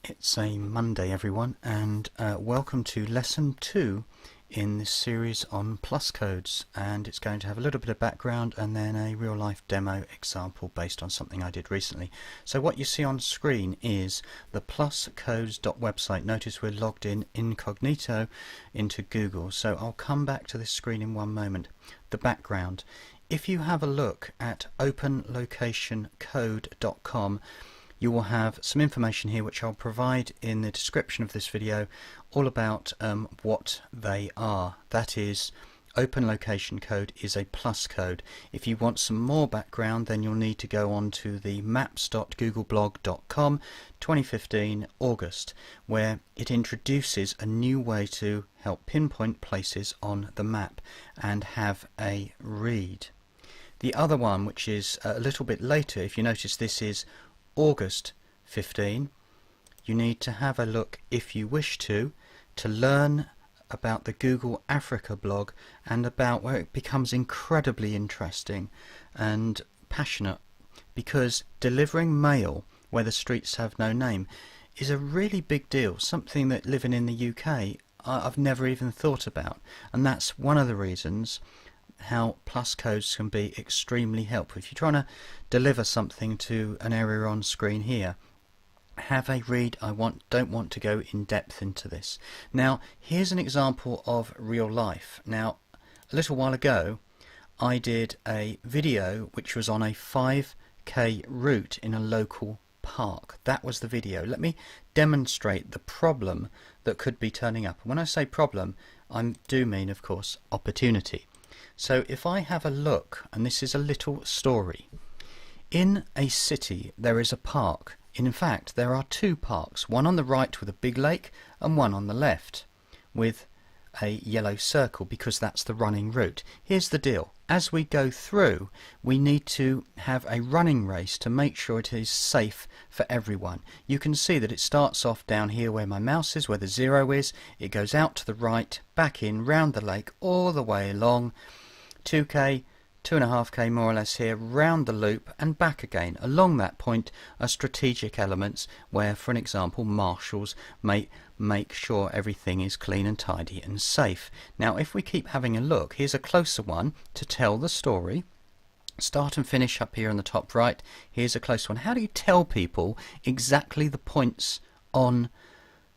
It's a Monday, everyone, and welcome to lesson 2 in this series on plus codes, and it's going to have a little bit of background and then a real life demo example based on something I did recently. So what you see on screen is the plus.codes.website. Notice we're logged in incognito into Google, so I'll come back to this screen in one moment. The background. If you have a look at openlocationcode.com, you will have some information here which I'll provide in the description of this video, all about what they are. That is, Open Location Code is a plus code. If you want some more background, then you'll need to go on to the maps.googleblog.com 2015 August, where it introduces a new way to help pinpoint places on the map and have a read. The other one, which is a little bit later, if you notice this is August 15, you need to have a look, if you wish to learn about the Google Africa blog and about where it becomes incredibly interesting and passionate, because delivering mail where the streets have no name is a really big deal, something that living in the UK I've never even thought about, and that's one of the reasons how plus codes can be extremely helpful. If you're trying to deliver something to an area on screen here, have a read. Don't want to go in depth into this. Now here's an example of real life. Now a little while ago I did a video which was on a 5k route in a local park. That was the video. Let me demonstrate the problem that could be turning up. When I say problem, I do mean, of course, opportunity. So if I have a look, and this is a little story. In a city there is a park. In fact, there are two parks, one on the right with a big lake and one on the left with a yellow circle, because that's the running route. Here's the deal. As we go through, we need to have a running race to make sure it is safe for everyone. You can see that it starts off down here where my mouse is, where the 0 is. It goes out to the right, back in, round the lake, all the way along 2k, 2.5k more or less here, round the loop and back again. Along that point are strategic elements where, for an example, marshals may make sure everything is clean and tidy and safe. Now if we keep having a look, here's a closer one to tell the story. Start and finish up here on the top right. Here's a close one. How do you tell people exactly the points on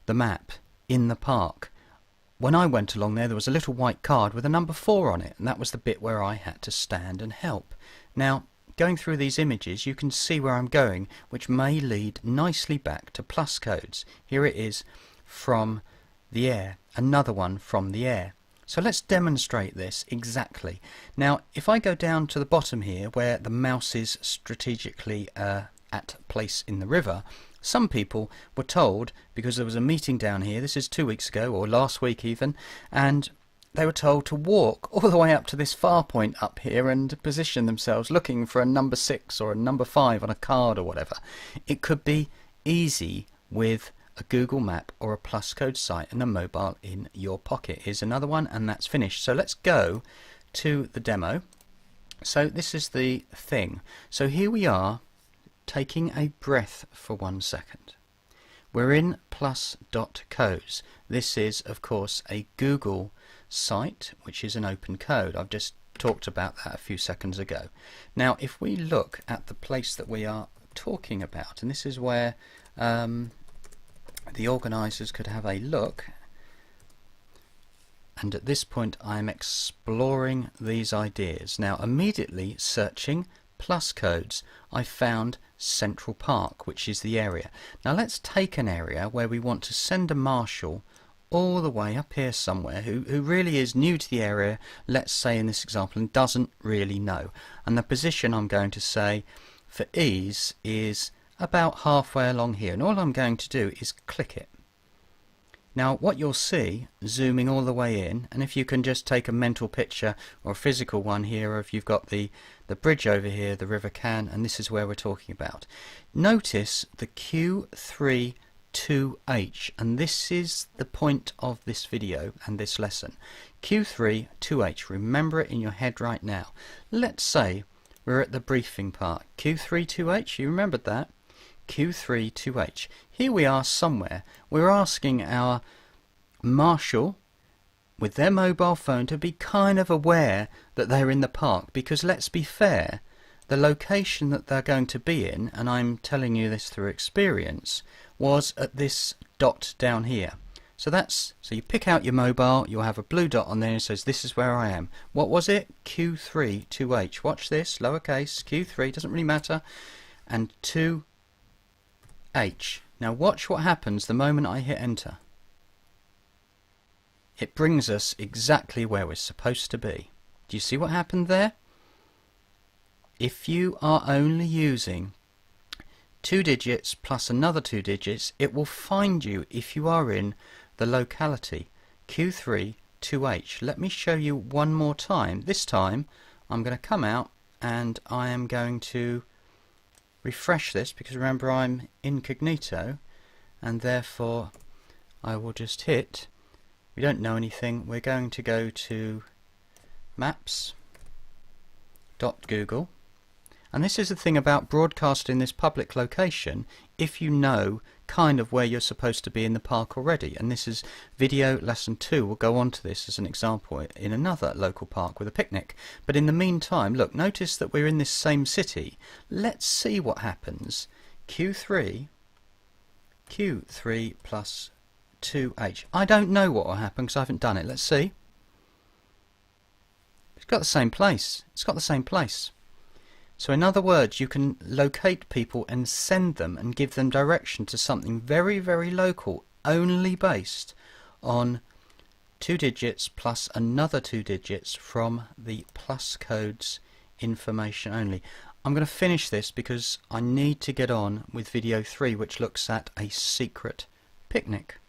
the map in the park? When I went along there was a little white card with a number 4 on it, and that was the bit where I had to stand and help. Now going through these images you can see where I'm going, which may lead nicely back to plus codes. Here it is from the air, another one from the air. So let's demonstrate this exactly. Now if I go down to the bottom here where the mouse is strategically at place in the river, some people were told, because there was a meeting down here, this is 2 weeks ago or last week even, and they were told to walk all the way up to this far point up here and position themselves looking for a number 6 or a number 5 on a card or whatever. It could be easy with a Google map or a plus code site and a mobile in your pocket. Here's another one, and that's finished. So let's go to the demo. So this is the thing. So here we are, taking a breath for 1 second. We're in plus.codes. This is, of course, a Google site, which is an open code. I've just talked about that a few seconds ago. Now, if we look at the place that we are talking about, and this is where the organisers could have a look, and at this point I'm exploring these ideas. Now, immediately searching plus codes, I found Central Park, which is the area. Now let's take an area where we want to send a marshal all the way up here somewhere who really is new to the area, let's say in this example, and doesn't really know. And the position I'm going to say for ease is about halfway along here, and all I'm going to do is click it. Now what you'll see, zooming all the way in, and if you can just take a mental picture or a physical one here, or if you've got the bridge over here, the River Can, and this is where we're talking about. Notice the Q32H, and this is the point of this video and this lesson. Q32H, remember it in your head right now. Let's say we're at the briefing part. Q32H, you remembered that? Q3 2H. Here we are somewhere. We're asking our marshal with their mobile phone to be kind of aware that they're in the park, because let's be fair, the location that they're going to be in, and I'm telling you this through experience, was at this dot down here. So you pick out your mobile, you'll have a blue dot on there and it says this is where I am. What was it? Q3 2H. Watch this, lowercase, Q3, doesn't really matter, and 2H. Now watch what happens the moment I hit enter. It brings us exactly where we're supposed to be. Do you see what happened there? If you are only using 2 digits plus another 2 digits, it will find you if you are in the locality Q3 2H. Let me show you one more time. This time I'm going to come out and I am going to refresh this, because remember I'm incognito, and therefore I will just hit, we don't know anything, we're going to go to maps.google. And this is the thing about broadcasting this public location, if you know kind of where you're supposed to be in the park already. And this is video lesson 2. We'll go on to this as an example in another local park with a picnic. But in the meantime, look, notice that we're in this same city. Let's see what happens. Q3 plus 2H. I don't know what will happen because I haven't done it. Let's see. It's got the same place. It's got the same place. So in other words, you can locate people and send them and give them direction to something very, very local, only based on 2 digits plus another 2 digits from the plus codes information only. I'm going to finish this because I need to get on with video 3, which looks at a secret picnic.